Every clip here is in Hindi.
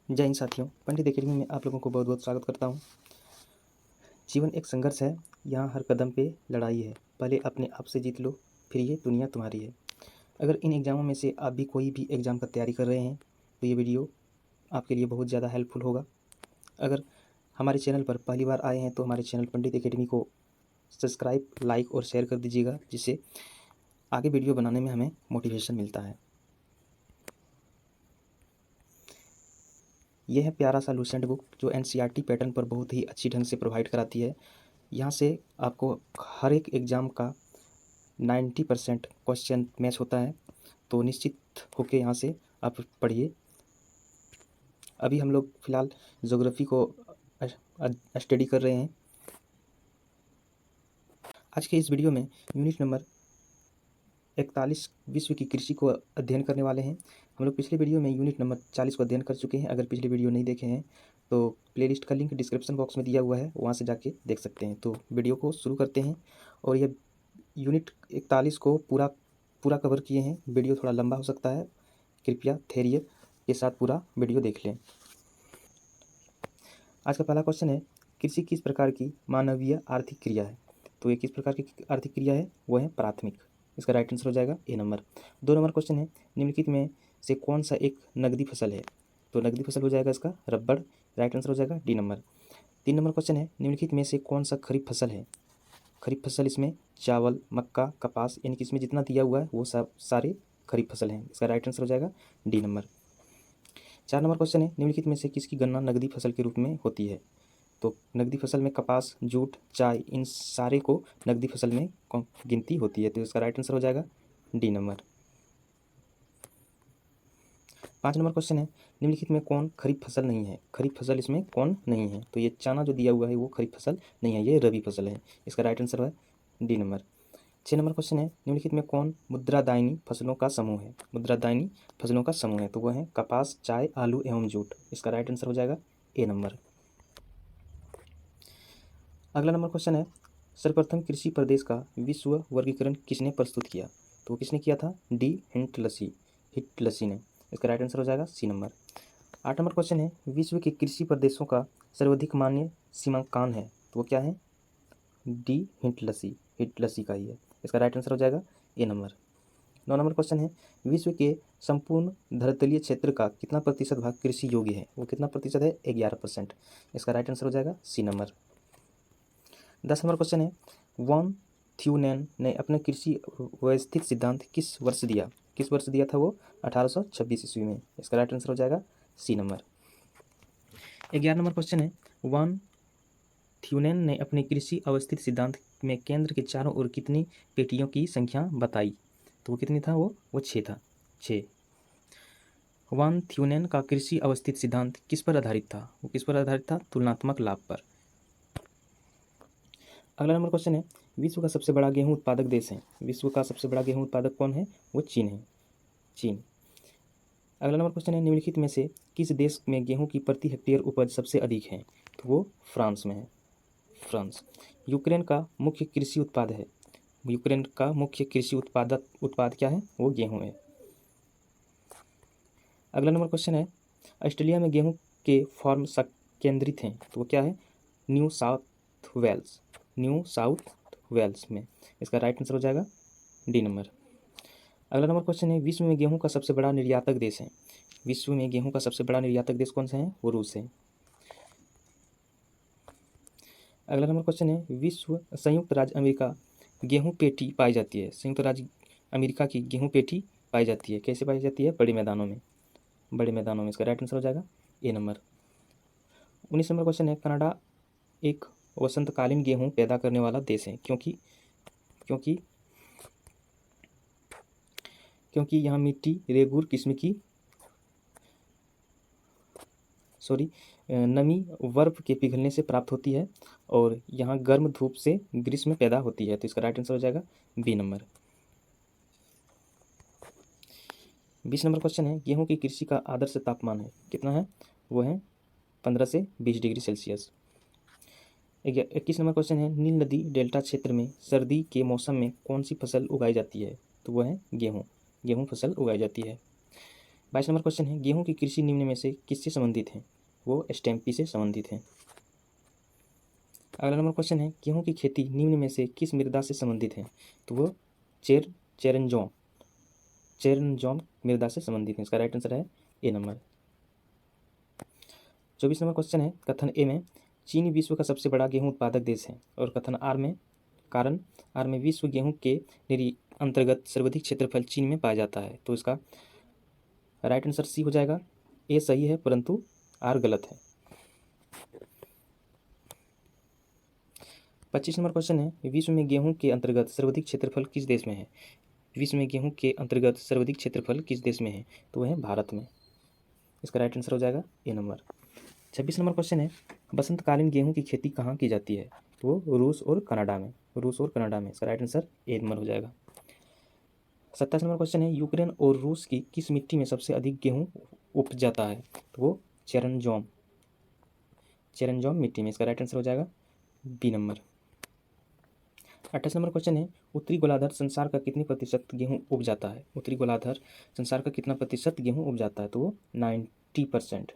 जय हिंद साथियों, पंडित एकेडमी में आप लोगों को बहुत बहुत स्वागत करता हूं। जीवन एक संघर्ष है, यहाँ हर कदम पे लड़ाई है। पहले अपने आप से जीत लो, फिर ये दुनिया तुम्हारी है। अगर इन एग्ज़ामों में से आप भी कोई भी एग्ज़ाम का तैयारी कर रहे हैं तो ये वीडियो आपके लिए बहुत ज़्यादा हेल्पफुल होगा। अगर हमारे चैनल पर पहली बार आए हैं तो हमारे चैनल पंडित एकेडमी को सब्सक्राइब, लाइक और शेयर कर दीजिएगा, जिससे आगे वीडियो बनाने में हमें मोटिवेशन मिलता है। यह है प्यारा सा लूसेंट बुक जो एनसीईआरटी पैटर्न पर बहुत ही अच्छी ढंग से प्रोवाइड कराती है। यहाँ से आपको हर एक एग्ज़ाम का 90% क्वेश्चन मैच होता है, तो निश्चित होके यहाँ से आप पढ़िए। अभी हम लोग फ़िलहाल ज्योग्राफी को स्टडी कर रहे हैं। आज के इस वीडियो में यूनिट नंबर 41 विश्व की कृषि को अध्ययन करने वाले हैं। हम लोग पिछले वीडियो में यूनिट नंबर 40 को अध्ययन कर चुके हैं। अगर पिछले वीडियो नहीं देखे हैं तो प्लेलिस्ट का लिंक डिस्क्रिप्शन बॉक्स में दिया हुआ है, वहाँ से जाके देख सकते हैं। तो वीडियो को शुरू करते हैं। और यह यूनिट 41 को पूरा कवर किए हैं। वीडियो थोड़ा लंबा हो सकता है, कृपया धैर्य के साथ पूरा वीडियो देख लें। आज का पहला क्वेश्चन है, कृषि किस प्रकार की मानवीय आर्थिक क्रिया है? तो ये किस प्रकार की आर्थिक क्रिया है? वो है प्राथमिक। इसका राइट आंसर हो जाएगा ए नंबर। 2 नंबर क्वेश्चन है, निम्नलिखित में से कौन सा एक नकदी फसल है? तो नकदी फसल हो जाएगा इसका रबड़। राइट आंसर हो जाएगा डी नंबर। 3 नंबर क्वेश्चन है, निम्नलिखित में से कौन सा खरीफ फसल है? खरीफ फसल इसमें चावल, मक्का, कपास, यानी कि इसमें जितना दिया हुआ है वो सब सारे खरीफ फसल हैं। इसका राइट आंसर हो जाएगा डी नंबर। 4 नंबर क्वेश्चन है, निम्नलिखित में से किसकी गणना नकदी फसल के रूप में होती है? तो नकदी फसल में कपास, जूट, चाय, इन सारे को नकदी फसल में गिनती होती है। तो इसका राइट आंसर हो जाएगा डी नंबर। 5 नंबर क्वेश्चन है, निम्नलिखित में कौन खरीफ फसल नहीं है? खरीफ फसल इसमें कौन नहीं है? तो ये चना जो दिया हुआ है वो खरीफ फसल नहीं है, ये रबी फसल है। इसका राइट आंसर है डी नंबर। 6 नंबर क्वेश्चन है, निम्नलिखित में कौन मुद्रादायनी फसलों का समूह है? मुद्रादायनी फसलों का समूह है तो वह है कपास, चाय, आलू एवं जूट। इसका राइट आंसर हो जाएगा ए नंबर। अगला नंबर क्वेश्चन है, सर्वप्रथम कृषि प्रदेश का विश्व वर्गीकरण किसने प्रस्तुत किया? तो किसने किया था? डी हिटलसी ने। इसका राइट आंसर हो जाएगा सी नंबर। 8 नंबर क्वेश्चन है, विश्व के कृषि प्रदेशों का सर्वाधिक मान्य सीमांकन है तो वो क्या है? डी हिटलसी का ही है। इसका राइट आंसर हो जाएगा ए नंबर। 9 नंबर क्वेश्चन है, विश्व के संपूर्ण धरातलीय क्षेत्र का कितना प्रतिशत भाग कृषि योग्य है? वो कितना प्रतिशत है? 11%। इसका राइट आंसर हो जाएगा सी नंबर। 10 नंबर क्वेश्चन है, वॉन थ्यूनेन ने अपने कृषि व्यवस्थित सिद्धांत किस वर्ष दिया? किस वर्ष दिया था वो? 1826 ईस्वी में। इसका राइट आंसर हो जाएगा सी नंबर। 11 नंबर क्वेश्चन है, वॉन थ्यूनेन ने अपने कृषि अवस्थित सिद्धांत में केंद्र के चारों ओर कितनी पेटियों की संख्या बताई? तो वो कितनी था? वो 6 था। 6। वॉन थ्यूनेन का कृषि अवस्थित सिद्धांत किस पर आधारित था? वो किस पर आधारित था? तुलनात्मक लाभ पर। अगला नंबर क्वेश्चन है, विश्व का सबसे बड़ा गेहूं उत्पादक देश है? विश्व का सबसे बड़ा गेहूं उत्पादक कौन है? वो चीन है। चीन। अगला नंबर क्वेश्चन है, निम्नलिखित में से किस देश में गेहूं की प्रति हेक्टेयर उपज सबसे अधिक है? तो वो फ्रांस में है। फ्रांस। यूक्रेन का मुख्य कृषि उत्पाद है? यूक्रेन का मुख्य कृषि उत्पाद क्या है? वो गेहूं है। अगला नंबर क्वेश्चन है, ऑस्ट्रेलिया में गेहूं के फार्म केंद्रित हैं तो वो क्या है? न्यू साउथ वेल्स में। इसका राइट आंसर हो जाएगा डी नंबर। अगला नंबर क्वेश्चन है, विश्व में गेहूं का सबसे बड़ा निर्यातक देश है? विश्व में गेहूं का सबसे बड़ा निर्यातक देश कौन सा है? वो रूस है। अगला नंबर क्वेश्चन है, संयुक्त राज्य अमेरिका गेहूं पेटी पाई जाती है? संयुक्त राज्य अमेरिका की गेहूं पेटी पाई जाती है, कैसे पाई जाती है? बड़े मैदानों में। बड़े मैदानों में। इसका राइट आंसर हो जाएगा ए नंबर। 19 नंबर क्वेश्चन है, कनाडा एक वसंतकालीन गेहूं पैदा करने वाला देश है क्योंकि यहाँ मिट्टी रेगुर किस्म की नमी बर्फ के पिघलने से प्राप्त होती है और यहाँ गर्म धूप से ग्रीष्म में पैदा होती है। तो इसका राइट आंसर हो जाएगा बी नंबर। 20 नंबर क्वेश्चन है, गेहूं की कृषि का आदर्श तापमान है कितना है? वो है 15 से 20 डिग्री सेल्सियस। 21 नंबर क्वेश्चन है, नील नदी डेल्टा क्षेत्र में सर्दी के मौसम में कौन सी फसल उगाई जाती है? तो वह है गेहूँ फसल उगाई जाती है। 22 नंबर क्वेश्चन है, गेहूं की कृषि निम्न में से किससे संबंधित है? वो स्टैम्पी से संबंधित है। अगला नंबर क्वेश्चन है, गेहूं की खेती निम्न में से किस मृदा से संबंधित है? तो वो चेरनजोम मृदा से संबंधित है। इसका राइट आंसर है ए नंबर। 24 नंबर क्वेश्चन है, कथन ए में चीन विश्व का सबसे बड़ा गेहूं उत्पादक देश है, और कथन आर में विश्व गेहूं के अंतर्गत सर्वाधिक क्षेत्रफल चीन में पाया जाता है। तो इसका राइट आंसर सी हो जाएगा। ए सही है परंतु आर गलत है। 25 नंबर क्वेश्चन है, विश्व में गेहूं के अंतर्गत सर्वाधिक क्षेत्रफल किस देश में है? विश्व में गेहूं के अंतर्गत सर्वाधिक क्षेत्रफल किस देश में है? तो वह है भारत में। इसका राइट आंसर हो जाएगा ए नंबर। 26 नंबर क्वेश्चन है, बसंतकालीन गेहूं की खेती कहाँ की जाती है? तो वो रूस और कनाडा में। इसका राइट आंसर ए नंबर हो जाएगा। 27 नंबर क्वेश्चन है, यूक्रेन और रूस की किस मिट्टी में सबसे अधिक गेहूं उपज जाता है? तो वो चेरनजोम मिट्टी में। इसका राइट आंसर हो जाएगा बी नंबर। 28 नंबर क्वेश्चन है, उत्तरी गोलार्ध संसार का कितने प्रतिशत गेहूं उग जाता है? उत्तरी गोलार्ध संसार का कितना प्रतिशत गेहूं उग जाता है? तो वो 90%।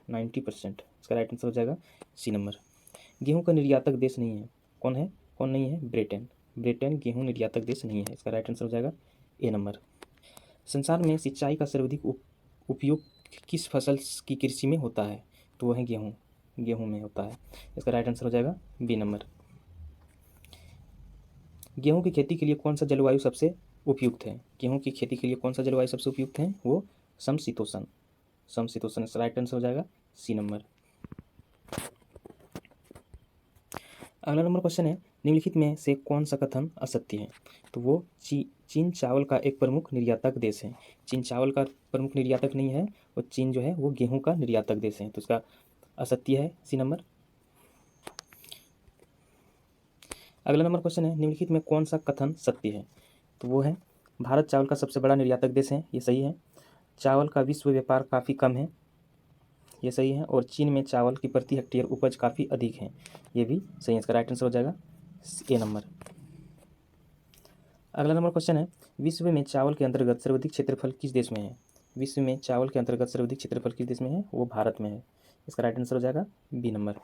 इसका राइट आंसर हो जाएगा सी नंबर। गेहूं का निर्यातक देश नहीं है, कौन नहीं है? ब्रिटेन गेहूं निर्यातक देश नहीं है। इसका राइट आंसर हो जाएगा ए नंबर। संसार में सिंचाई का सर्वाधिक उपयोग किस फसल की कृषि में होता है? तो वह है गेहूं में होता है। इसका राइट आंसर हो जाएगा बी नंबर। गेहूं की खेती के लिए कौन सा जलवायु सबसे उपयुक्त है? गेहूं की खेती के लिए कौन सा जलवायु सबसे उपयुक्त है? वो समशीतोष्ण। इसका राइट आंसर हो जाएगा सी नंबर। अगला नंबर क्वेश्चन है, निम्नलिखित में से कौन सा कथन असत्य है? तो वो चीन चावल का एक प्रमुख निर्यातक देश है। चीन चावल का प्रमुख निर्यातक नहीं है, और चीन जो है वो गेहूं का निर्यातक देश है। तो इसका असत्य है सी नंबर। अगला नंबर क्वेश्चन है, निम्नलिखित में कौन सा कथन सत्य है? तो वो है भारत चावल का सबसे बड़ा निर्यातक देश है। ये सही है। चावल का विश्व व्यापार काफ़ी कम है। ये सही है। और चीन में चावल की प्रति हेक्टेयर उपज काफ़ी अधिक है। ये भी सही है। इसका राइट आंसर हो जाएगा ए नंबर। अगला नंबर क्वेश्चन है, विश्व में चावल के अंतर्गत सर्वाधिक क्षेत्रफल किस देश में है? विश्व में चावल के अंतर्गत सर्वाधिक क्षेत्रफल किस देश में है? वो भारत में है। इसका राइट आंसर हो जाएगा बी नंबर।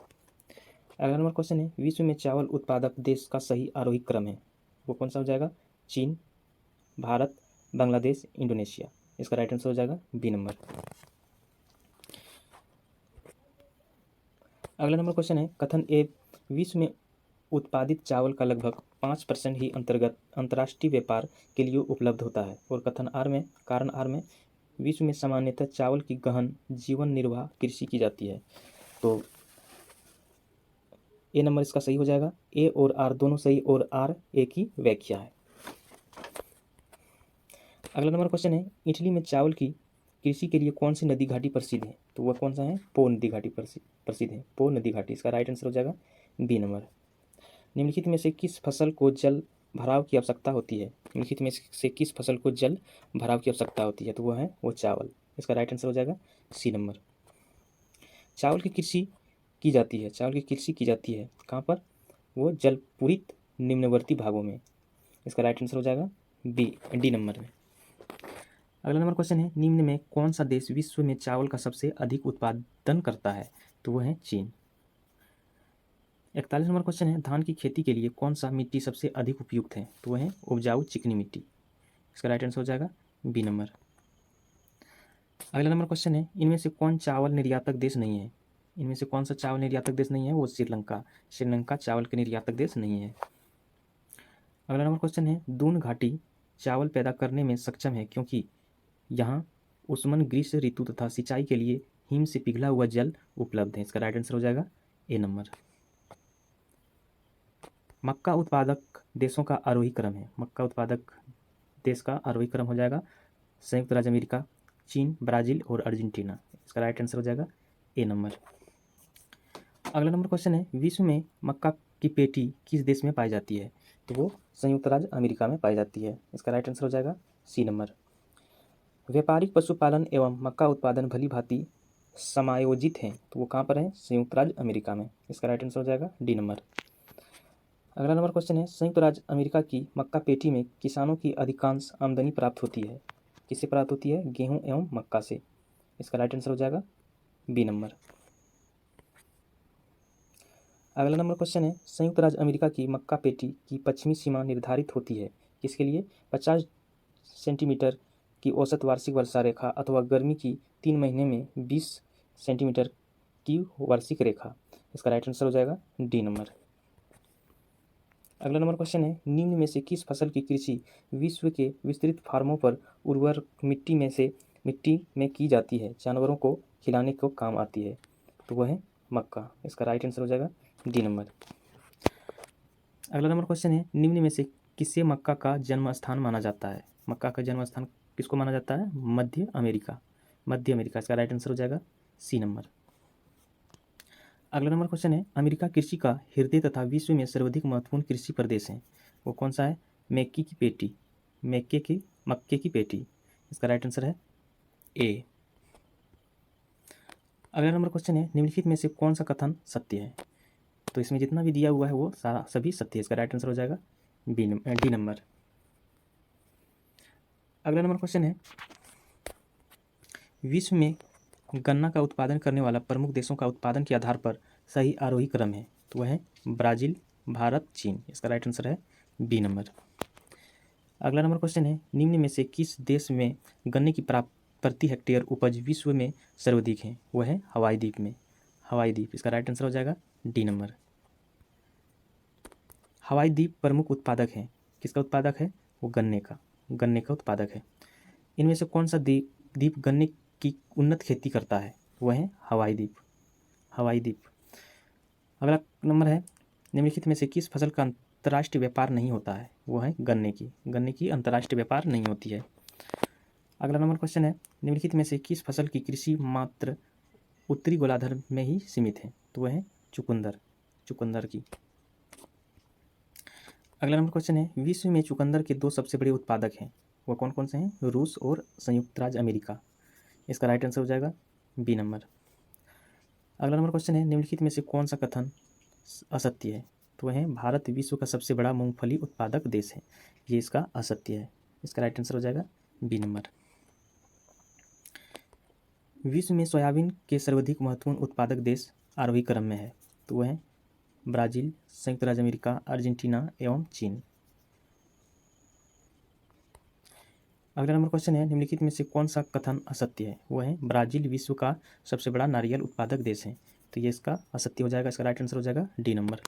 अगला नंबर क्वेश्चन है, विश्व में चावल उत्पादक देश का सही आरोही क्रम है? वो कौन सा हो जाएगा? चीन, भारत, बांग्लादेश, इंडोनेशिया। इसका राइट आंसर हो जाएगा बी नंबर। अगला नंबर क्वेश्चन है, कथन ए विश्व में उत्पादित चावल का लगभग 5% ही अंतर्राष्ट्रीय व्यापार के लिए उपलब्ध होता है, और कारण आर में विश्व में सामान्यतः चावल की गहन जीवन निर्वाह कृषि की जाती है। तो ए नंबर इसका सही हो जाएगा। ए और आर दोनों सही, और आर ए की व्याख्या है। अगला नंबर क्वेश्चन है, इटली में चावल की कृषि के लिए कौन सी नदी घाटी प्रसिद्ध है? तो वह कौन सा है? पो नदी घाटी प्रसिद्ध है। पो नदी घाटी। इसका राइट आंसर हो जाएगा बी नंबर। निम्नलिखित में से किस फसल को जल भराव की आवश्यकता होती है? निम्नलिखित में से किस फसल को जल भराव की आवश्यकता होती है? तो वह है वो चावल। इसका राइट आंसर हो जाएगा सी नंबर। चावल की कृषि की जाती है कहाँ पर? वो जलपूरित निम्नवर्ती भागों में। इसका राइट आंसर हो जाएगा डी नंबर में। अगला नंबर क्वेश्चन है, निम्न में कौन सा देश विश्व में चावल का सबसे अधिक उत्पादन करता है? तो वह है चीन। 41 नंबर क्वेश्चन है, धान की खेती के लिए कौन सा मिट्टी सबसे अधिक उपयुक्त है? तो वह है उपजाऊ चिकनी मिट्टी। इसका राइट आंसर हो जाएगा बी नंबर। अगला नंबर क्वेश्चन है, इनमें से कौन सा चावल निर्यातक देश नहीं है? वो श्रीलंका चावल के निर्यातक देश नहीं है। अगला नंबर क्वेश्चन है, दून घाटी चावल पैदा करने में सक्षम है क्योंकि यहाँ उष्ण ग्रीष्म ऋतु तथा सिंचाई के लिए हिम से पिघला हुआ जल उपलब्ध है। इसका राइट आंसर हो जाएगा ए नंबर। मक्का उत्पादक देशों का आरोही क्रम है। मक्का उत्पादक देश का आरोही क्रम हो जाएगा संयुक्त राज्य अमेरिका, चीन, ब्राज़ील और अर्जेंटीना। इसका राइट आंसर हो जाएगा ए नंबर। अगला नंबर क्वेश्चन है, विश्व में मक्का की पेटी किस देश में पाई जाती है? तो वो संयुक्त राज्य अमेरिका में पाई जाती है। इसका राइट आंसर हो जाएगा सी नंबर। व्यापारिक पशुपालन एवं मक्का उत्पादन भली भांति समायोजित हैं, तो वो कहाँ पर है? संयुक्त राज्य अमेरिका में। इसका राइट आंसर हो जाएगा डी नंबर। अगला नंबर क्वेश्चन है, संयुक्त राज्य अमेरिका की मक्का पेटी में किसानों की अधिकांश आमदनी प्राप्त होती है। किससे प्राप्त होती है? गेहूं एवं मक्का से। इसका राइट आंसर हो जाएगा बी नंबर। अगला नंबर क्वेश्चन है, संयुक्त राज्य अमेरिका की मक्का पेटी की पश्चिमी सीमा निर्धारित होती है किसके लिए? 50 सेंटीमीटर की औसत वार्षिक वर्षा रेखा अथवा गर्मी की 3 महीने में 20 सेंटीमीटर की वार्षिक रेखा। इसका राइट आंसर हो जाएगा डी नंबर। अगला नंबर क्वेश्चन है, निम्न में से किस फसल की कृषि विश्व के विस्तृत फार्मों पर उर्वरक मिट्टी में की जाती है, जानवरों को खिलाने को काम आती है? तो वह है मक्का। इसका राइट आंसर हो जाएगा डी नंबर। अगला नंबर क्वेश्चन है, निम्न में से किसे मक्का का जन्म स्थान माना जाता है? मक्का का जन्म स्थान किसको माना जाता है? मध्य अमेरिका। मध्य अमेरिका। इसका राइट आंसर हो जाएगा सी नंबर। अगला नंबर क्वेश्चन है, अमेरिका कृषि का हृदय तथा विश्व में सर्वाधिक महत्वपूर्ण कृषि प्रदेश है, वो कौन सा है? मक्के की पेटी। इसका राइट आंसर है ए। अगला नंबर क्वेश्चन है, निम्नलिखित में से कौन सा कथन सत्य है? तो इसमें जितना भी दिया हुआ है वो सारा सभी सत्य है। इसका राइट आंसर हो जाएगा डी नंबर। अगला नंबर क्वेश्चन है, विश्व में गन्ना का उत्पादन करने वाला प्रमुख देशों का उत्पादन के आधार पर सही आरोही क्रम है, तो वह है ब्राज़ील, भारत, चीन। इसका राइट आंसर है बी नंबर। अगला नंबर क्वेश्चन है, निम्न में से किस देश में गन्ने की प्रति हेक्टेयर उपज विश्व में सर्वाधिक है? वह है हवाई द्वीप में। हवाई द्वीप। इसका राइट आंसर हो जाएगा डी नंबर। हवाई द्वीप प्रमुख उत्पादक है, किसका उत्पादक है? वो गन्ने का उत्पादक है। इनमें से कौन सा द्वीप गन्ने की उन्नत खेती करता है? वह है हवाई द्वीप। अगला नंबर है, निम्नलिखित में से किस फसल का अंतर्राष्ट्रीय व्यापार नहीं होता है? वो है गन्ने की अंतर्राष्ट्रीय व्यापार नहीं होती है। अगला नंबर क्वेश्चन है, निम्नलिखित में से किस फसल की कृषि मात्र उत्तरी गोलार्ध में ही सीमित है? तो वह है चुकंदर की। अगला नंबर क्वेश्चन है, विश्व में चुकंदर के 2 सबसे बड़े उत्पादक हैं, वो कौन कौन से हैं? रूस और संयुक्त राज्य अमेरिका। इसका राइट आंसर हो जाएगा बी नंबर। अगला नंबर क्वेश्चन है, निम्नलिखित में से कौन सा कथन असत्य है? तो वह है भारत विश्व का सबसे बड़ा मूंगफली उत्पादक देश है, ये इसका असत्य है। इसका राइट आंसर हो जाएगा बी नंबर। विश्व में सोयाबीन के सर्वाधिक महत्वपूर्ण उत्पादक देश आरोही क्रम में है, तो वह है ब्राज़ील, संयुक्त राज्य अमेरिका, अर्जेंटीना एवं चीन। अगला नंबर क्वेश्चन है, निम्नलिखित में से कौन सा कथन असत्य है? वो है ब्राज़ील विश्व का सबसे बड़ा नारियल उत्पादक देश है, तो ये इसका असत्य हो जाएगा। इसका राइट आंसर हो जाएगा डी नंबर।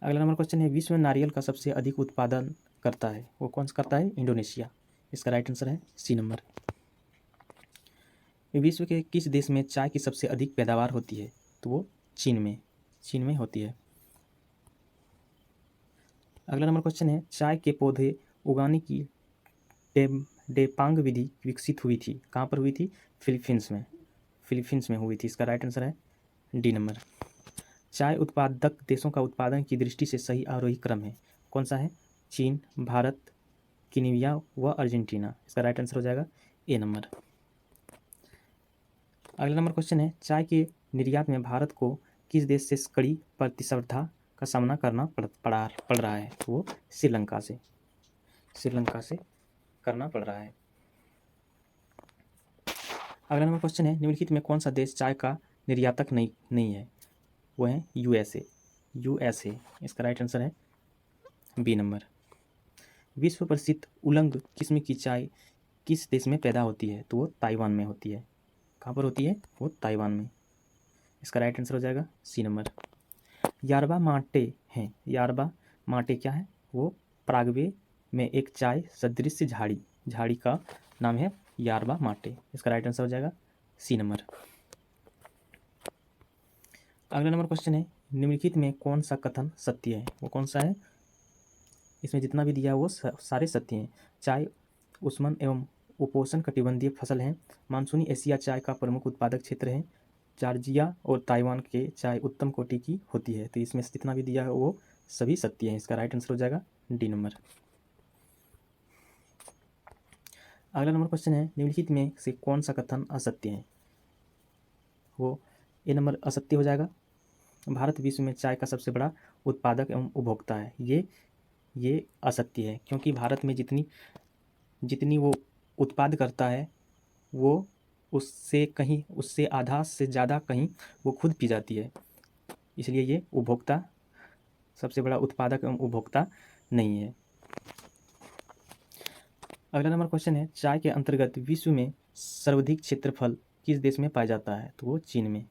अगला नंबर क्वेश्चन है, विश्व में नारियल का सबसे अधिक उत्पादन करता है, वो कौन सा करता है? इंडोनेशिया। इसका राइट आंसर है सी नंबर। विश्व के किस देश में चाय की सबसे अधिक पैदावार होती है? तो वो चीन में होती है। अगला नंबर क्वेश्चन है, चाय के पौधे उगाने की डेपांग विधि विकसित हुई थी, कहाँ पर हुई थी? फिलीपींस में हुई थी। इसका राइट आंसर है डी नंबर। चाय उत्पादक देशों का उत्पादन की दृष्टि से सही आरोही क्रम है, कौन सा है? चीन, भारत, कीनिया व अर्जेंटीना। इसका राइट आंसर हो जाएगा ए नंबर। अगला नंबर क्वेश्चन है, चाय के निर्यात में भारत को किस देश से कड़ी प्रतिस्पर्धा का सामना करना पड़ रहा है? वो श्रीलंका से करना पड़ रहा है। अगला नंबर क्वेश्चन है, निम्नलिखित में कौन सा देश चाय का निर्यातक नहीं है? वो है यूएसए। इसका राइट आंसर है बी नंबर। विश्व प्रसिद्ध उलंग किस्म की चाय किस देश में पैदा होती है? तो वो ताइवान में होती है। कहाँ पर होती है? वो ताइवान में। इसका राइट आंसर हो जाएगा सी नंबर। यारबा माटे क्या है? वो पराग्वे में एक चाय सदृश झाड़ी का नाम है यारबा माटे। इसका राइट आंसर हो जाएगा सी नंबर। अगला नंबर क्वेश्चन है, निम्नलिखित में कौन सा कथन सत्य है? वो कौन सा है? इसमें जितना भी दिया वो सारे सत्य हैं। चाय उष्ण एवं उपोष्ण कटिबंधीय फसल है। मानसूनी एशिया चाय का प्रमुख उत्पादक क्षेत्र है। जॉर्जिया और ताइवान के चाय उत्तम कोटि की होती है। तो इसमें जितना भी दिया है वो सभी सत्य हैं। इसका राइट आंसर हो जाएगा डी नंबर। अगला नंबर क्वेश्चन है, निम्नलिखित में से कौन सा कथन असत्य है? वो ए नंबर असत्य हो जाएगा। भारत विश्व में चाय का सबसे बड़ा उत्पादक एवं उपभोक्ता है, ये असत्य है, क्योंकि भारत में जितनी वो उत्पाद करता है वो उससे आधा से ज़्यादा कहीं वो खुद पी जाती है, इसलिए ये उपभोक्ता सबसे बड़ा उत्पादक एवं उपभोक्ता नहीं है। अगला नंबर क्वेश्चन है, चाय के अंतर्गत विश्व में सर्वाधिक क्षेत्रफल किस देश में पाया जाता है? तो वो चीन में।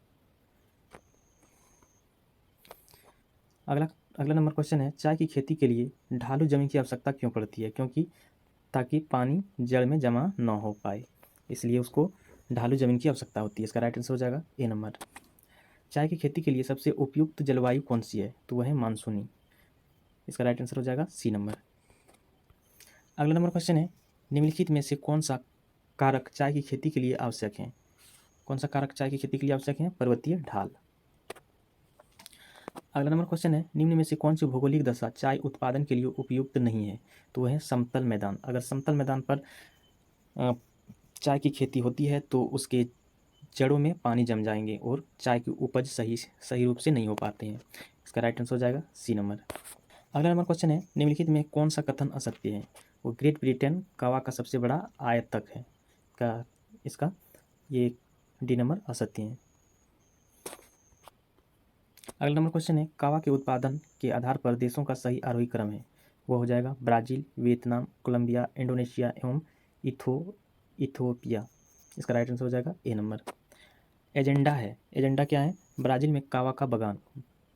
अगला अगला नंबर क्वेश्चन है, चाय की खेती के लिए ढालू जमीन की आवश्यकता क्यों पड़ती है? क्योंकि ताकि पानी जड़ में जमा न हो पाए, इसलिए उसको ढालू जमीन की आवश्यकता होती है। इसका राइट आंसर हो जाएगा ए नंबर। चाय की खेती के लिए सबसे उपयुक्त जलवायु कौन सी है? तो वह है मानसूनी। इसका राइट आंसर हो जाएगा सी नंबर। अगला नंबर क्वेश्चन है, निम्नलिखित में से कौन सा कारक चाय की खेती के लिए आवश्यक है? कौन सा कारक चाय की खेती के लिए आवश्यक है? पर्वतीय ढाल। अगला नंबर क्वेश्चन है, निम्न में से कौन सी भौगोलिक दशा चाय उत्पादन के लिए उपयुक्त नहीं है? तो वह है समतल मैदान। अगर समतल मैदान पर चाय की खेती होती है तो उसके जड़ों में पानी जम जाएंगे और चाय की उपज सही रूप से नहीं हो पाते हैं। इसका राइट आंसर हो जाएगा सी नंबर। अगला नंबर क्वेश्चन है, निम्नलिखित में कौन सा कथन असत्य है? वो ग्रेट ब्रिटेन कावा का सबसे बड़ा आयातक है। इसका ये डी नंबर असत्य है। अगला नंबर क्वेश्चन है, कावा के उत्पादन के आधार पर देशों का सही आरोही क्रम है। वो हो जाएगा ब्राज़ील, वियतनाम, कोलंबिया, इंडोनेशिया एवं इथोपिया। इसका राइट आंसर हो जाएगा ए नंबर। एजेंडा है, एजेंडा क्या है? ब्राज़ील में कावा का बागान,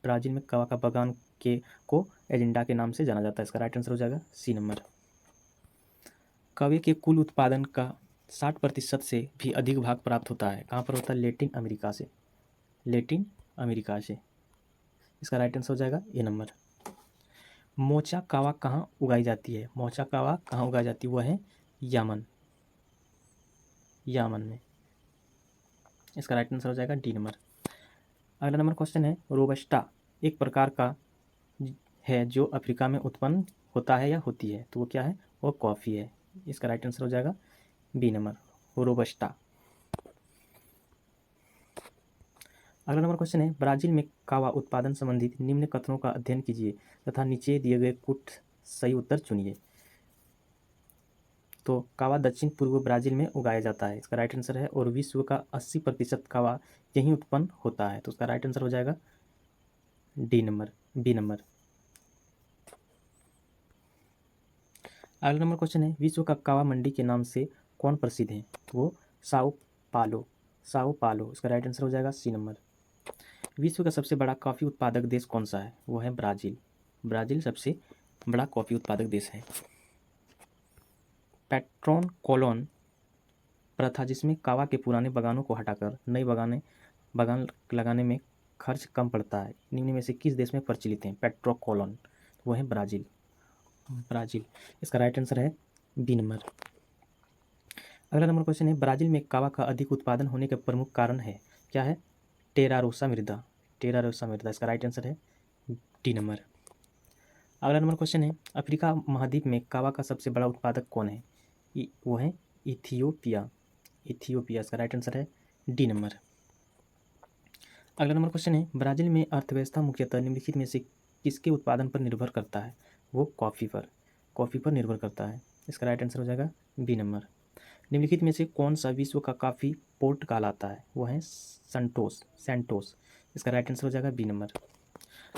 ब्राज़ील में कावा का बागान को एजेंडा के नाम से जाना जाता है। इसका राइट आंसर हो जाएगा सी नंबर। कावे के कुल उत्पादन का 60% से भी अधिक भाग प्राप्त होता है, कहाँ पर होता है? लैटिन अमेरिका से, लैटिन अमेरिका से। इसका राइट आंसर हो जाएगा ए नंबर। मोचा कावा कहाँ उगाई जाती है? मोचा कावा कहाँ उगाई जाती है? वह है यमन, यमन में। इसका राइट आंसर हो जाएगा डी नंबर। अगला नंबर क्वेश्चन है, रोबस्टा एक प्रकार का है जो अफ्रीका में उत्पन्न होता है या होती है, तो वो क्या है? वो कॉफ़ी है। इसका राइट आंसर हो जाएगा बी नंबर, रोबस्टा। अगला नंबर क्वेश्चन है, ब्राज़ील में कावा उत्पादन संबंधित निम्न कथनों का अध्ययन कीजिए तथा नीचे दिए गए कुछ सही उत्तर चुनिए। तो कावा दक्षिण पूर्व ब्राज़ील में उगाया जाता है। इसका राइट आंसर है, और विश्व का 80% कावा यहीं उत्पन्न होता है। तो उसका राइट आंसर हो जाएगा डी नंबर, बी नंबर। अगला नंबर क्वेश्चन है, विश्व का कावा मंडी के नाम से कौन प्रसिद्ध है? तो वो साओ पालो, साओ पालो। इसका राइट आंसर हो जाएगा सी नंबर। विश्व का सबसे बड़ा कॉफ़ी उत्पादक देश कौन सा है? वो है ब्राज़ील, ब्राज़ील सबसे बड़ा कॉफ़ी उत्पादक देश है। पैट्रॉन कॉलोन प्रथा, जिसमें कावा के पुराने बागानों को हटाकर नए बागान लगाने में खर्च कम पड़ता है, निम्न में से किस देश में प्रचलित है? पेट्रो कॉलोन, वो है ब्राज़ील, ब्राज़ील। इसका राइट आंसर है बी नंबर। अगला नंबर क्वेश्चन है, ब्राज़ील में कावा का अधिक उत्पादन होने का प्रमुख कारण है, क्या है? टेरारोसा मृदा, टेरारोसा मृदा। इसका राइट आंसर है डी नंबर। अगला नंबर क्वेश्चन है, अफ्रीका महाद्वीप में कावा का सबसे बड़ा उत्पादक कौन है? वो है इथियोपिया, इथियोपिया। इसका राइट आंसर है डी नंबर। अगला नंबर क्वेश्चन है, ब्राज़ील में अर्थव्यवस्था मुख्यतः निम्नलिखित में से किसके उत्पादन पर निर्भर करता है? वो कॉफ़ी पर निर्भर करता है। इसका राइट आंसर हो जाएगा बी नंबर। निम्नलिखित में से कौन सा विश्व का कॉफ़ी पोर्ट कहलाता है? वो है सैंटोस। इसका राइट आंसर हो जाएगा बी नंबर।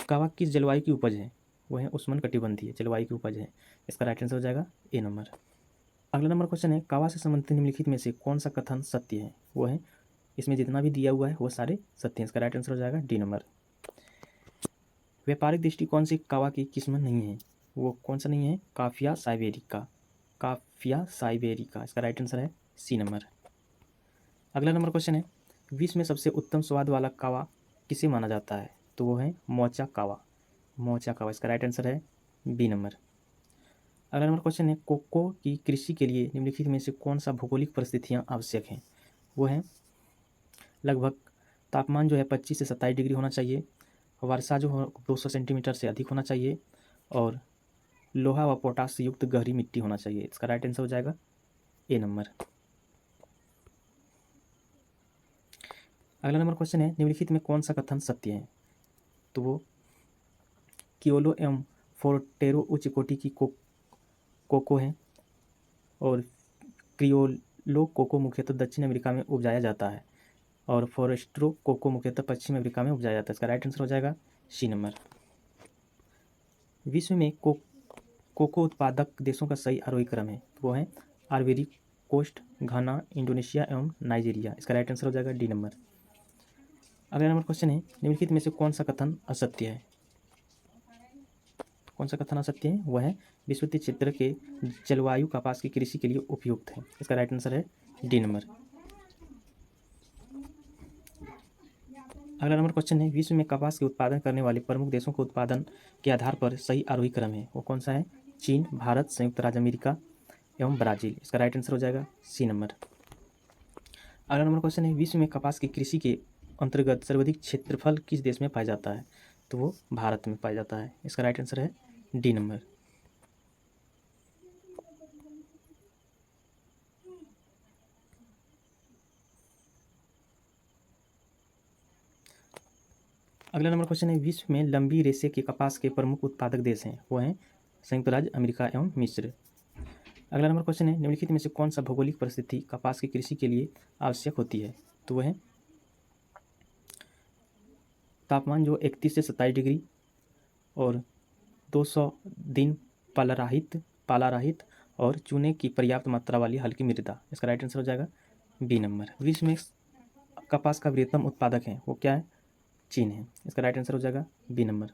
कावा किस जलवायु की उपज है? वो है उष्णकटिबंधीय जलवायु की उपज है। इसका राइट आंसर हो जाएगा ए नंबर। अगला नंबर क्वेश्चन है, कावा से संबंधित निम्नलिखित में से कौन सा कथन सत्य है? वो है, इसमें जितना भी दिया हुआ है वो सारे सत्य हैं। इसका राइट आंसर हो जाएगा डी नंबर। व्यापारिक दृष्टिकोण से कावा की किस्म नहीं है, वो कौन सा नहीं है? काफिया साइबेरिका, काफिया साइबेरिका। इसका राइट आंसर है सी नंबर। अगला नंबर क्वेश्चन है, विश्व में सबसे उत्तम स्वाद वाला कावा किसे माना जाता है? तो वो है मोचा कावा, मोचा कावा। इसका राइट आंसर है बी नंबर। अगला नंबर क्वेश्चन है, कोको की कृषि के लिए निम्नलिखित में से कौन सा भौगोलिक परिस्थितियाँ आवश्यक हैं? वो है, लगभग तापमान जो है 25 से 27 डिग्री होना चाहिए, वर्षा जो हो 200 सेंटीमीटर से अधिक होना चाहिए, और लोहा व पोटास युक्त गहरी मिट्टी होना चाहिए। इसका राइट आंसर हो जाएगा ए नंबर। अगला नंबर क्वेश्चन है, निम्नलिखित में कौन सा कथन सत्य है? तो वो क्रियोलो एवं फोर्टेरो उच्च कोटि की कोको है, और लो कोको मुख्यतः दक्षिण अमेरिका में उपजाया जाता है और फॉरेस्ट्रो कोको मुख्यतः पश्चिम अमेरिका में उपजाया जाता है। इसका राइट आंसर हो जाएगा सी नंबर। विश्व में कोको उत्पादक देशों का सही आरोही क्रम है, तो वो है आइवरी कोस्ट, घाना, इंडोनेशिया एवं नाइजीरिया। इसका राइट आंसर हो जाएगा डी नंबर। अगला नंबर क्वेश्चन है, निम्नलिखित में से कौन सा कथन असत्य है? कौन सा कथन असत्य है? वह है विषुवतीय क्षेत्र के जलवायु कपास की कृषि के लिए उपयुक्त है। इसका राइट आंसर है डी नंबर। अगला नंबर क्वेश्चन है, विश्व में कपास के उत्पादन करने वाले प्रमुख देशों के उत्पादन के आधार पर सही आरोही क्रम है, वो कौन सा है? चीन, भारत, संयुक्त राज्य अमेरिका एवं ब्राजील। इसका राइट आंसर हो जाएगा सी नंबर। अगला नंबर क्वेश्चन है, विश्व में कपास की कृषि के अंतर्गत सर्वाधिक क्षेत्रफल किस देश में पाया जाता है? तो वो भारत में पाया जाता है। इसका राइट आंसर है डी नंबर। अगला नंबर क्वेश्चन है, विश्व में लंबी रेशे के कपास के प्रमुख उत्पादक देश हैं, वो हैं संयुक्त राज्य अमेरिका एवं मिस्र। अगला नंबर क्वेश्चन है, निम्नलिखित में से कौन सा भौगोलिक परिस्थिति कपास की कृषि के लिए आवश्यक होती है? तो वह है तापमान जो 31 से 27 डिग्री और 200 दिन पालारहित और चूने की पर्याप्त मात्रा वाली हल्की मृदा। इसका राइट आंसर हो जाएगा बी नंबर। विश्व में कपास का वृहत्तम उत्पादक है, वो क्या है? चीन है। इसका राइट आंसर हो जाएगा बी नंबर।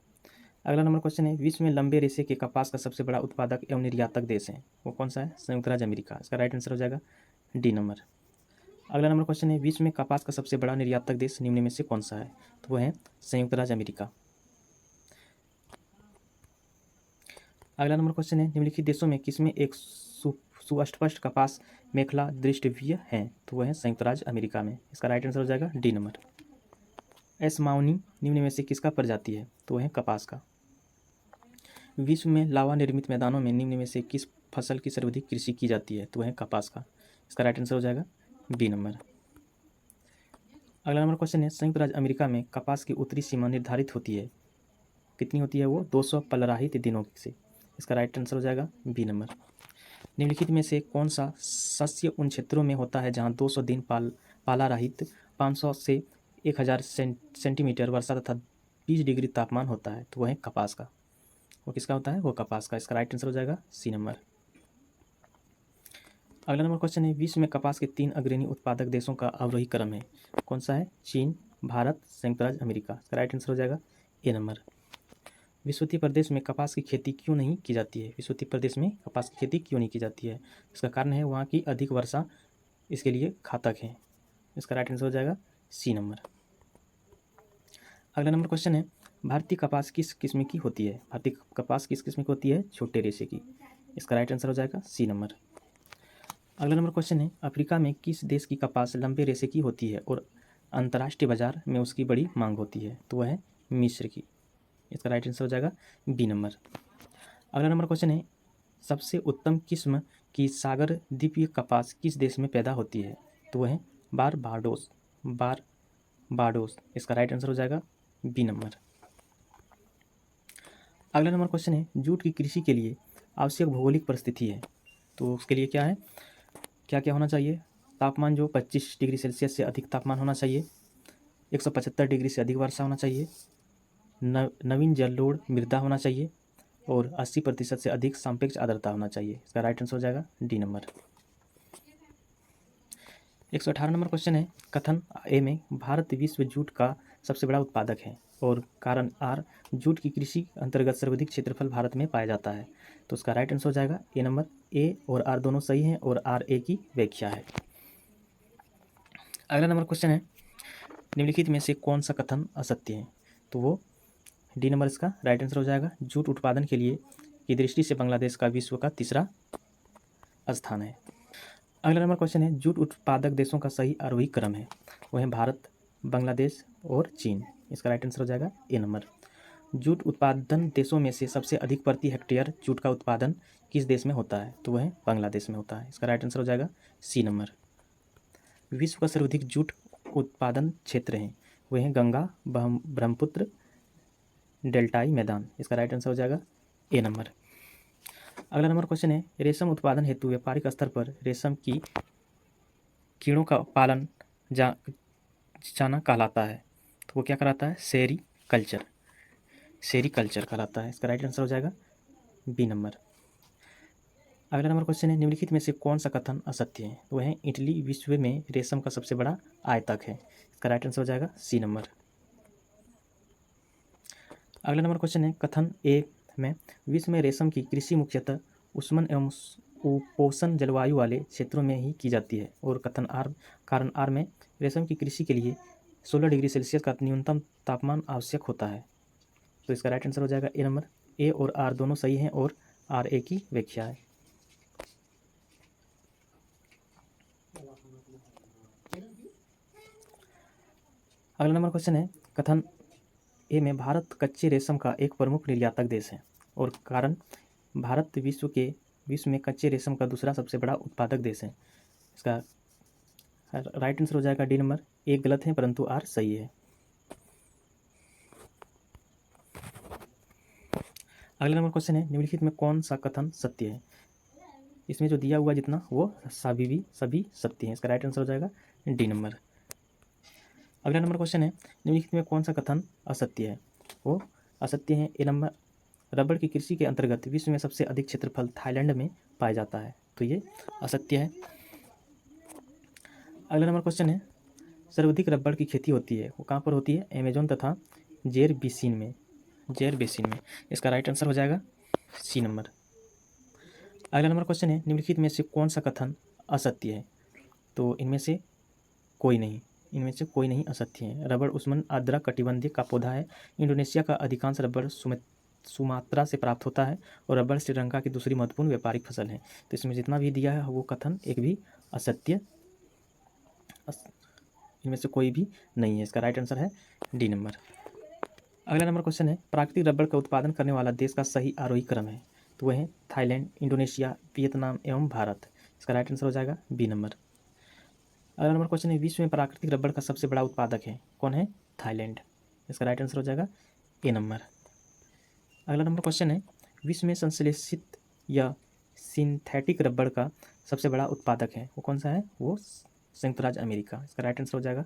अगला नंबर क्वेश्चन है, विश्व में लंबे रेशे के कपास का सबसे बड़ा उत्पादक एवं निर्यातक देश है, वो कौन सा है? संयुक्त राज्य अमेरिका। इसका राइट आंसर हो जाएगा डी नंबर। अगला नंबर क्वेश्चन है, विश्व में कपास का सबसे बड़ा निर्यातक देश निम्न में से कौन सा है? तो वह है संयुक्त राज्य अमेरिका। अगला नंबर क्वेश्चन है, निम्नलिखित देशों में किसमें एक सुस्पष्ट कपास मेखला दृष्टिव्य है? तो वह है संयुक्त राज्य अमेरिका में। इसका राइट आंसर हो जाएगा डी नंबर। एसमाउनी निम्न में से किसका प्रजाति है? तो वह है कपास का। विश्व में लावा निर्मित मैदानों में निम्न में से किस फसल की सर्वाधिक कृषि की जाती है? तो वह है कपास का। इसका राइट आंसर हो जाएगा बी नंबर। अगला नंबर क्वेश्चन है, संयुक्त राज्य अमेरिका में कपास की उत्तरी सीमा निर्धारित होती है, कितनी होती है वो? 200 पलराहित दिनों से। इसका राइट आंसर हो जाएगा बी नंबर। निम्नलिखित में से कौन सा शस्य उन क्षेत्रों में होता है जहाँ 200 दिन पाला रहित 500 से 1000 सेंटीमीटर वर्षा तथा 20 डिग्री तापमान होता है? तो वह है कपास का। वो किसका होता है? वो कपास का। इसका राइट आंसर हो जाएगा सी नंबर। अगला नंबर क्वेश्चन है, विश्व में कपास के 3 अग्रणी उत्पादक देशों का अवरोही क्रम है, कौन सा है? चीन, भारत, संयुक्त राज्य अमेरिका। इसका राइट आंसर हो जाएगा ए नंबर। विषुवतीय प्रदेश में कपास की खेती क्यों नहीं की जाती है? विषुवतीय प्रदेश में कपास की खेती क्यों नहीं की जाती है? इसका कारण है वहाँ की अधिक वर्षा इसके लिए घातक है। इसका राइट आंसर हो जाएगा सी नंबर। अगला नंबर क्वेश्चन है, भारतीय कपास किस किस्म की होती है? भारतीय कपास किस किस्म की होती है? छोटे रेशे की। इसका राइट आंसर हो जाएगा सी नंबर। अगला नंबर क्वेश्चन है, अफ्रीका में किस देश की कपास लंबे रेशे की होती है और अंतर्राष्ट्रीय बाजार में उसकी बड़ी मांग होती है? तो वह है मिस्र की। इसका राइट आंसर हो जाएगा बी नंबर। अगला नंबर क्वेश्चन है, सबसे उत्तम किस्म की सागर द्वीपीय कपास किस देश में पैदा होती है? तो वह है बारबाडोस। इसका राइट आंसर हो जाएगा बी नंबर। अगला नंबर क्वेश्चन है, जूट की कृषि के लिए आवश्यक भौगोलिक परिस्थिति है, तो उसके लिए क्या है? क्या क्या होना चाहिए? तापमान जो 25 डिग्री सेल्सियस से अधिक तापमान होना चाहिए, 175 डिग्री से अधिक वर्षा होना चाहिए, नवीन जलोढ़ मृदा होना चाहिए और 80% से अधिक सापेक्ष आर्द्रता होना चाहिए। इसका राइट आंसर हो जाएगा डी नंबर। 118 नंबर क्वेश्चन है, कथन ए में भारत विश्व जूट का सबसे बड़ा उत्पादक है और कारण आर जूट की कृषि अंतर्गत सर्वाधिक क्षेत्रफल भारत में पाया जाता है, तो उसका राइट आंसर हो जाएगा ए नंबर। ए और आर दोनों सही हैं और आर ए की व्याख्या है। अगला नंबर क्वेश्चन है, निम्नलिखित में से कौन सा कथन असत्य है? तो वो डी नंबर इसका राइट आंसर हो जाएगा। जूट उत्पादन के लिए की दृष्टि से बांग्लादेश का विश्व का तीसरा स्थान है। अगला नंबर क्वेश्चन है, जूट उत्पादक देशों का सही आरोही क्रम है, वह है भारत, बांग्लादेश और चीन। इसका राइट आंसर हो जाएगा ए नंबर। जूट उत्पादन देशों में से सबसे अधिक प्रति हेक्टेयर जूट का उत्पादन किस देश में होता है? तो वह है बांग्लादेश में होता है। इसका राइट आंसर हो जाएगा सी नंबर। विश्व का सर्वाधिक जूट उत्पादन क्षेत्र है, वह है गंगा ब्रह्मपुत्र डेल्टाई मैदान। इसका राइट आंसर हो जाएगा ए नंबर। अगला नंबर क्वेश्चन है, रेशम उत्पादन हेतु व्यापारिक स्तर पर रेशम की कीड़ों का पालन जाना कहलाता है, तो वो क्या कहलाता है? सेरीकल्चर। सेरीकल्चर कहलाता है। इसका राइट आंसर हो जाएगा बी नंबर। अगला नंबर क्वेश्चन है, निम्नलिखित में से कौन सा कथन असत्य है? वह है इटली विश्व में रेशम का सबसे बड़ा आयतक है। इसका राइट आंसर हो जाएगा सी नंबर। अगला नंबर क्वेश्चन है, कथन ए में विश्व में रेशम की कृषि मुख्यतः उष्ण एवं उपोष्ण जलवायु वाले क्षेत्रों में ही की जाती है, और कथन कारण आर में रेशम की कृषि के लिए 16 डिग्री सेल्सियस का न्यूनतम तापमान आवश्यक होता है। तो इसका राइट आंसर हो जाएगा ए नंबर। ए और आर दोनों सही हैं और आर ए की व्याख्या है। अगला नंबर क्वेश्चन है, कथन ए में भारत कच्चे रेशम का एक प्रमुख निर्यातक देश है, और कारण भारत विश्व में कच्चे रेशम का दूसरा सबसे बड़ा उत्पादक देश है। इसका राइट आंसर हो जाएगा डी नंबर। ए गलत है परंतु आर सही है। अगला नंबर क्वेश्चन है, निम्नलिखित में कौन सा कथन सत्य है? इसमें जो दिया हुआ जितना वो सभी सत्य है। इसका राइट आंसर हो जाएगा डी नंबर। अगला नंबर क्वेश्चन है, निम्नलिखित में कौन सा कथन असत्य है? वो असत्य है ए नंबर। रबड़ की कृषि के अंतर्गत विश्व में सबसे अधिक क्षेत्रफल थाईलैंड में पाया जाता है, तो ये असत्य है। अगला नंबर क्वेश्चन है, सर्वाधिक रबड़ की खेती होती है, वो कहाँ पर होती है? अमेजोन तथा जेर बेसिन में। इसका राइट आंसर हो जाएगा सी नंबर। अगला नंबर क्वेश्चन है, निम्नलिखित में से कौन सा कथन असत्य है? तो इनमें से कोई नहीं असत्य है। रबड़ उष्ण आर्द्र कटिबंधीय का पौधा है। इंडोनेशिया का अधिकांश रबड़ सुमात्रा से प्राप्त होता है, और रबड़ श्रीलंका की दूसरी महत्वपूर्ण व्यापारिक फसल है। तो इसमें जितना भी दिया है वो कथन एक भी असत्य, इनमें से कोई भी नहीं है। इसका राइट आंसर है डी नंबर। अगला नंबर क्वेश्चन है, प्राकृतिक रबड़ का उत्पादन करने वाला देश का सही आरोही क्रम है? तो वह है थाईलैंड, इंडोनेशिया, वियतनाम एवं भारत। इसका राइट आंसर हो जाएगा बी नंबर। अगला नंबर क्वेश्चन है, विश्व में प्राकृतिक रबड़ का सबसे बड़ा उत्पादक है? कौन है? थाईलैंड। इसका राइट आंसर हो जाएगा ए नंबर। अगला नंबर क्वेश्चन है, विश्व में संश्लेषित या सिंथेटिक रबड़ का सबसे बड़ा उत्पादक है? वो कौन सा है? वो संयुक्त राज्य अमेरिका। इसका राइट आंसर हो जाएगा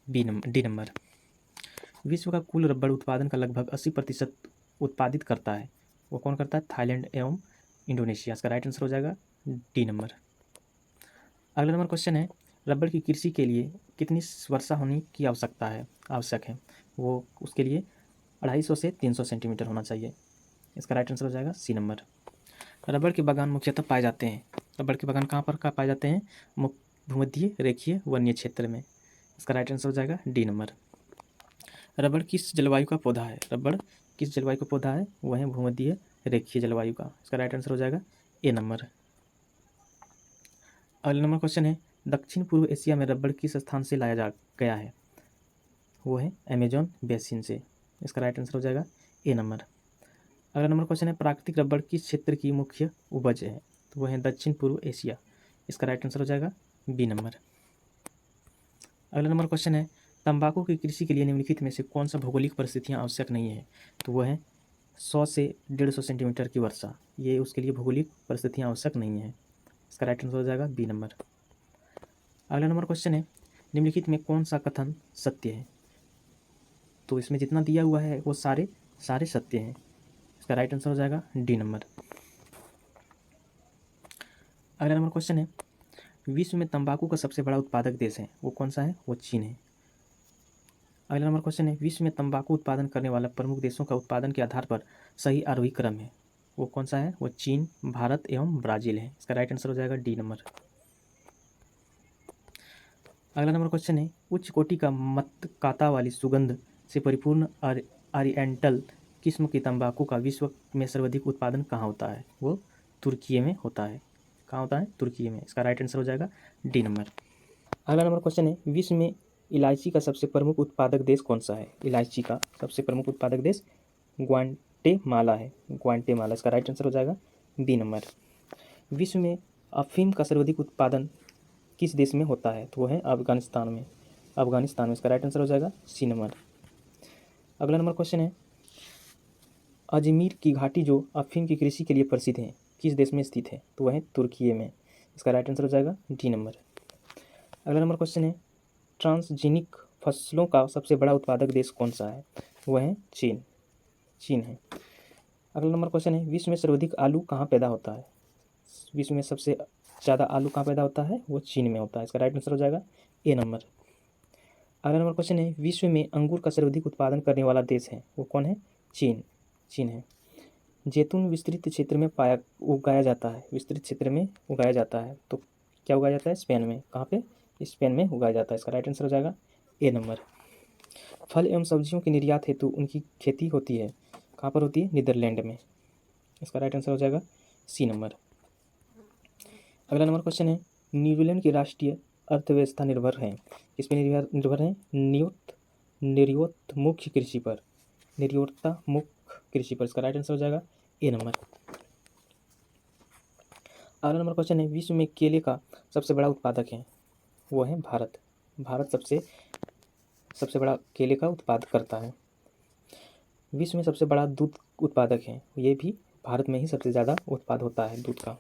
डी नंबर। विश्व का कुल रबड़ उत्पादन का लगभग 80% उत्पादित करता है, वो कौन करता है? थाईलैंड एवं इंडोनेशिया। इसका राइट आंसर हो जाएगा डी नंबर। अगला नंबर क्वेश्चन है, रबड़ की कृषि के लिए कितनी वर्षा होने की आवश्यक है? वो उसके लिए 250 से 300 सेंटीमीटर होना चाहिए। इसका राइट आंसर हो जाएगा सी नंबर। रबड़ के बागान मुख्यतः पाए जाते हैं, रबड़ के बागान कहाँ पाए जाते हैं? भूमध्य रेखीय वन्य क्षेत्र में। इसका राइट आंसर हो जाएगा डी नंबर। रबड़ किस जलवायु का पौधा है? रबड़ किस जलवायु का पौधा है? वह है भूमध्य रेखीय जलवायु का। इसका राइट आंसर हो जाएगा ए नंबर। अगला नंबर क्वेश्चन है, दक्षिण पूर्व एशिया में रबड़ किस स्थान से लाया गया है? वो है अमेजोन बेसिन से। इसका राइट आंसर हो जाएगा ए नंबर। अगला नंबर क्वेश्चन है, प्राकृतिक रबड़ किस क्षेत्र की मुख्य उपज है? तो वह है दक्षिण पूर्व एशिया। इसका राइट आंसर हो जाएगा बी नंबर। अगला नंबर क्वेश्चन है, तंबाकू की कृषि के लिए निम्नलिखित में से कौन सा भौगोलिक परिस्थितियाँ आवश्यक नहीं है? तो वह है 100 से 150 सेंटीमीटर की वर्षा। ये उसके लिए भौगोलिक परिस्थितियाँ आवश्यक नहीं है। इसका राइट आंसर हो जाएगा बी नंबर। अगला नंबर क्वेश्चन है, निम्नलिखित में कौन सा कथन सत्य है? तो इसमें जितना दिया हुआ है वो सारे सत्य हैं। इसका राइट आंसर हो जाएगा डी नंबर। अगला नंबर क्वेश्चन है, विश्व में तंबाकू का सबसे बड़ा उत्पादक देश है, वो कौन सा है? वो चीन है। अगला नंबर क्वेश्चन है, विश्व में तंबाकू उत्पादन करने वाला प्रमुख देशों का उत्पादन के आधार पर सही आरोही क्रम है, वो कौन सा है? वो चीन, भारत एवं ब्राज़ील है। इसका राइट आंसर हो जाएगा डी नंबर। अगला नंबर क्वेश्चन है, उच्च कोटि का मतकाता वाली सुगंध से परिपूर्ण ओरिएंटल किस्म की तंबाकू का विश्व में सर्वाधिक उत्पादन कहाँ होता है? वो तुर्की में होता है। कहाँ होता है? तुर्की में। इसका राइट आंसर हो जाएगा डी नंबर। अगला नंबर क्वेश्चन है, विश्व में इलायची का सबसे प्रमुख उत्पादक देश कौन सा है? इलायची का सबसे प्रमुख उत्पादक देश ग्वाटेमाला है। ग्वाटेमाला। इसका राइट आंसर हो जाएगा बी नंबर। विश्व में अफीम का सर्वाधिक उत्पादन किस देश में होता है? तो वो है अफगानिस्तान में। इसका राइट आंसर हो जाएगा सी नंबर। अगला नंबर क्वेश्चन है, अजमीर की घाटी जो अफीम की कृषि के लिए प्रसिद्ध है किस देश में स्थित है? तो वह है तुर्की में। इसका राइट आंसर हो जाएगा डी नंबर। अगला नंबर क्वेश्चन है ट्रांसजेनिक फसलों का सबसे बड़ा उत्पादक देश कौन सा है? वह है चीन है। अगला नंबर क्वेश्चन है विश्व में सर्वाधिक आलू कहाँ पैदा होता है? विश्व में सबसे ज़्यादा आलू कहाँ पैदा होता है? वो चीन में होता है। इसका राइट आंसर हो जाएगा ए नंबर। अगला नंबर क्वेश्चन है विश्व में अंगूर का सर्वाधिक उत्पादन करने वाला देश है, वो कौन है? चीन है। जैतून विस्तृत क्षेत्र में उगाया जाता है, विस्तृत क्षेत्र में उगाया जाता है, तो क्या उगाया जाता है? स्पेन में। कहाँ पे? स्पेन में उगाया जाता है। इसका राइट आंसर हो जाएगा ए नंबर। फल एवं सब्जियों के निर्यात हेतु उनकी खेती होती है, कहाँ पर होती है? नीदरलैंड में। इसका राइट आंसर हो जाएगा सी नंबर। अगला नंबर क्वेश्चन है न्यूजीलैंड की राष्ट्रीय अर्थव्यवस्था निर्भर है, किस पे निर्भर है? निर्यातोन्मुख कृषि पर, निर्यातोन्मुख कृषि पर। इसका राइट आंसर हो जाएगा ए नंबर। अगला नंबर क्वेश्चन है विश्व में केले का सबसे बड़ा उत्पादक है, वो है भारत। भारत सबसे बड़ा केले का उत्पादन करता है। विश्व में सबसे बड़ा दूध उत्पादक है, ये भी भारत में ही सबसे ज़्यादा उत्पाद होता है दूध का।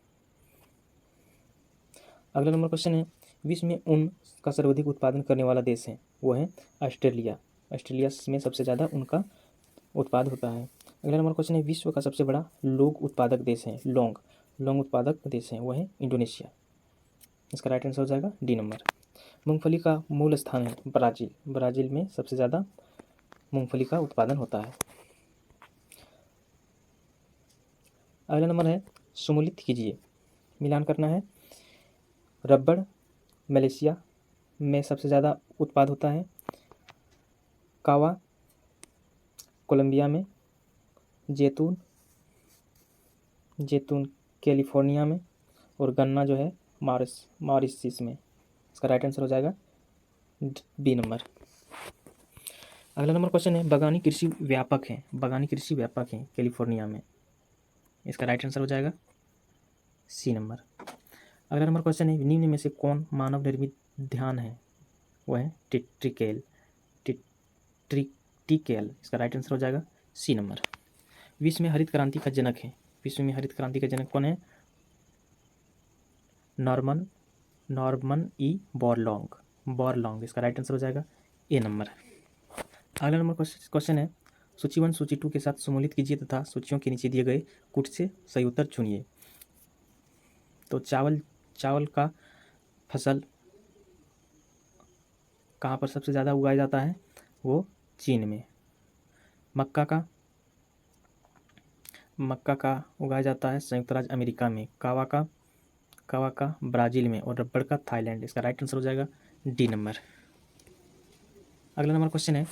अगला नंबर क्वेश्चन है विश्व में ऊन का सर्वाधिक उत्पादन करने वाला देश है, वो है ऑस्ट्रेलिया। ऑस्ट्रेलिया में सबसे ज़्यादा उनका उत्पाद होता है। अगला नंबर क्वेश्चन है विश्व का सबसे बड़ा लौंग उत्पादक देश है, लौंग उत्पादक देश है, वो है इंडोनेशिया। इसका राइट आंसर हो जाएगा डी नंबर। मूंगफली का मूल स्थान है ब्राज़ील। ब्राज़ील में सबसे ज़्यादा मूंगफली का उत्पादन होता है। अगला नंबर है सम्मिलित कीजिए, मिलान करना है। रबड़ मलेशिया में सबसे ज़्यादा उत्पाद होता है, कावा कोलंबिया में, जैतून कैलिफोर्निया में, और गन्ना जो है मॉरिशस में। इसका राइट आंसर हो जाएगा बी नंबर। अगला नंबर क्वेश्चन है बागानी कृषि व्यापक है कैलिफोर्निया में। इसका राइट आंसर हो जाएगा सी नंबर। अगला नंबर क्वेश्चन है निम्न में से कौन मानव निर्मित ध्यान है? वह है टिकेल। इसका राइट आंसर हो जाएगा सी नंबर। विश्व में हरित क्रांति का जनक कौन है? Norman E Borlaug. इसका राइट आंसर हो जाएगा ए नंबर। अगला नंबर क्वेश्चन है सूची 1 सूची 2 के साथ सम्मिलित कीजिए तथा सूचियों के नीचे दिए गए कुछ से सही उत्तर चुनिए। तो चावल का फसल कहाँ पर सबसे ज़्यादा उगाया जाता है? वो चीन में। मक्का का उगाया जाता है संयुक्त राज्य अमेरिका में। कावा का ब्राज़ील में, और रबड़ का थाईलैंड। इसका राइट आंसर हो जाएगा डी नंबर। अगला नंबर क्वेश्चन है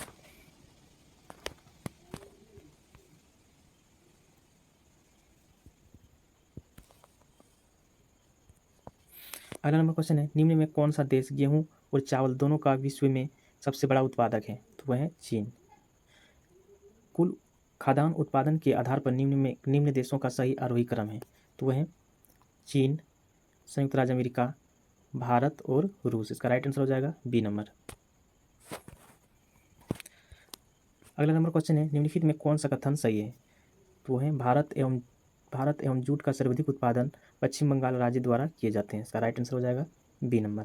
निम्न में कौन सा देश गेहूं और चावल दोनों का विश्व में सबसे बड़ा उत्पादक है? तो वह है चीन। कुल खाद्यान्न उत्पादन के आधार पर निम्न देशों का सही आरोही क्रम है, तो वह है चीन, संयुक्त राज्य अमेरिका, भारत और रूस। इसका राइट आंसर हो जाएगा बी नंबर। अगला नंबर क्वेश्चन है निम्नलिखित में कौन सा कथन सही है? तो है भारत एवं जूट का सर्वाधिक उत्पादन पश्चिम बंगाल राज्य द्वारा किए जाते हैं। इसका राइट आंसर हो जाएगा बी नंबर।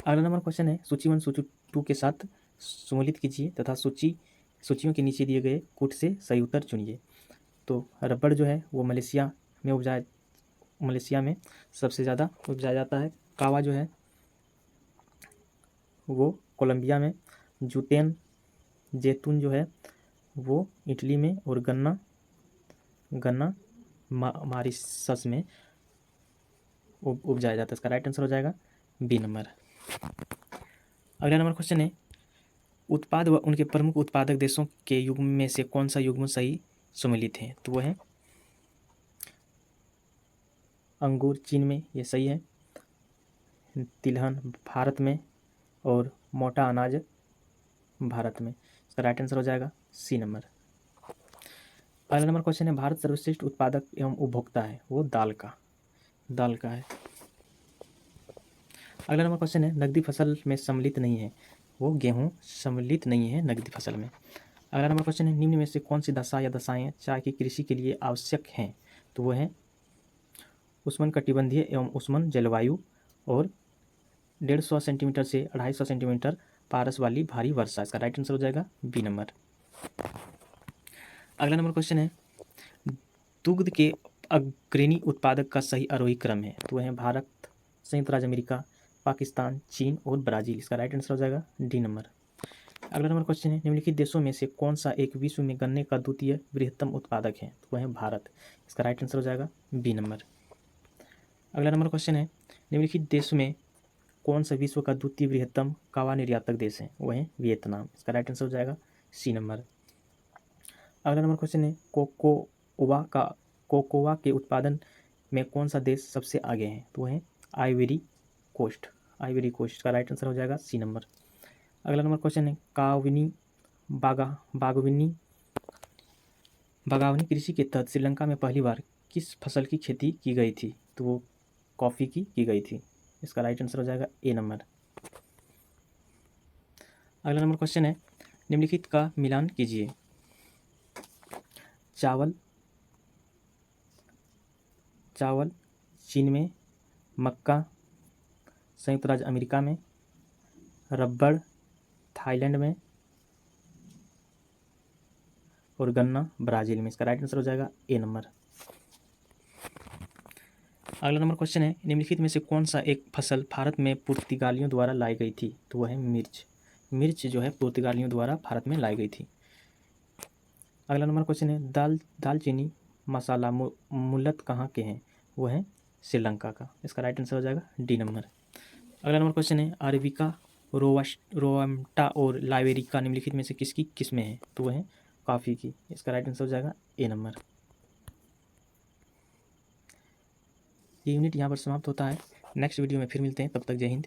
अगला नंबर क्वेश्चन है सूची 1 सूची 2 के साथ सम्मिलित कीजिए तथा सूचियों के नीचे दिए गए कुछ से सही उत्तर चुनिए। तो रबड़ जो है वो मलेशिया में सबसे ज़्यादा उपजाया जाता है। कावा जो है वो कोलंबिया में, जैतून जो है वो इटली में, और गन्ना मॉरिशस में उपजाया जाता है। इसका राइट आंसर हो जाएगा बी नंबर। अगला नंबर क्वेश्चन है उत्पाद व उनके प्रमुख उत्पादक देशों के युग्म में से कौन सा युग्म सही सम्मिलित है? तो वह है अंगूर चीन में, ये सही है। तिलहन भारत में, और मोटा अनाज भारत में। इसका राइट आंसर हो जाएगा सी नंबर। अगला नंबर क्वेश्चन है भारत सर्वश्रेष्ठ उत्पादक एवं उपभोक्ता है, वो दाल का है। अगला नंबर क्वेश्चन है नकदी फसल में सम्मिलित नहीं है, वो गेहूं सम्मिलित नहीं है नकदी फसल में। अगला नंबर क्वेश्चन है निम्न में से कौन सी दशा या दशाएं चाय की कृषि के लिए आवश्यक हैं? तो वो है उष्णकटिबंधीय एवं उष्ण जलवायु और 150 सेंटीमीटर से 250 सेंटीमीटर पारस वाली भारी वर्षा। इसका राइट आंसर हो जाएगा बी नंबर। अगला नंबर क्वेश्चन है, दुग्ध के अग्रणी उत्पादक का सही आरोही क्रम है। तो वह है भारत, संयुक्त राज्य अमेरिका, पाकिस्तान, चीन और ब्राज़ील। इसका राइट आंसर हो जाएगा डी नंबर। अगला नंबर क्वेश्चन है, निम्नलिखित देशों में से कौन सा एक विश्व में गन्ने का द्वितीय बृहत्तम उत्पादक है। तो वह है भारत। इसका राइट आंसर हो जाएगा बी नंबर। अगला नंबर क्वेश्चन है, निम्नलिखित देश में कौन सा विश्व का द्वितीय बृहत्तम कावा निर्यातक देश है। वह है वियतनाम। इसका राइट आंसर हो जाएगा सी नंबर। अगला नंबर क्वेश्चन है, कोकोआ के उत्पादन में कौन सा देश सबसे आगे है। तो वह है आइवरी कोस्ट। का राइट आंसर हो जाएगा सी नंबर। अगला नंबर क्वेश्चन है, बागवानी कृषि के तहत श्रीलंका में पहली बार किस फसल की खेती की गई थी। तो वो कॉफ़ी की गई थी। इसका राइट आंसर हो जाएगा ए नंबर। अगला नंबर क्वेश्चन है, निम्नलिखित का मिलान कीजिए। चावल चीन में, मक्का संयुक्त राज्य अमेरिका में, रबड़ थाईलैंड में और गन्ना ब्राज़ील में। इसका राइट आंसर हो जाएगा ए नंबर। अगला नंबर क्वेश्चन है, निम्नलिखित में से कौन सा एक फसल भारत में पुर्तगालियों द्वारा लाई गई थी। तो वह है मिर्च जो है पुर्तगालियों द्वारा भारत में लाई गई थी। अगला नंबर क्वेश्चन है, दालचीनी मसाला मूलत कहाँ के हैं। वो है श्रीलंका का। इसका राइट आंसर हो जाएगा डी नंबर। अगला नंबर क्वेश्चन है, अरेबिका, रोवस्टा और लाइबेरिका निम्नलिखित में से किसकी किस्में हैं। तो वह है कॉफ़ी की। इसका राइट आंसर हो जाएगा ए नंबर। ये यूनिट यहाँ पर समाप्त होता है। नेक्स्ट वीडियो में फिर मिलते हैं, तब तक जय हिंद।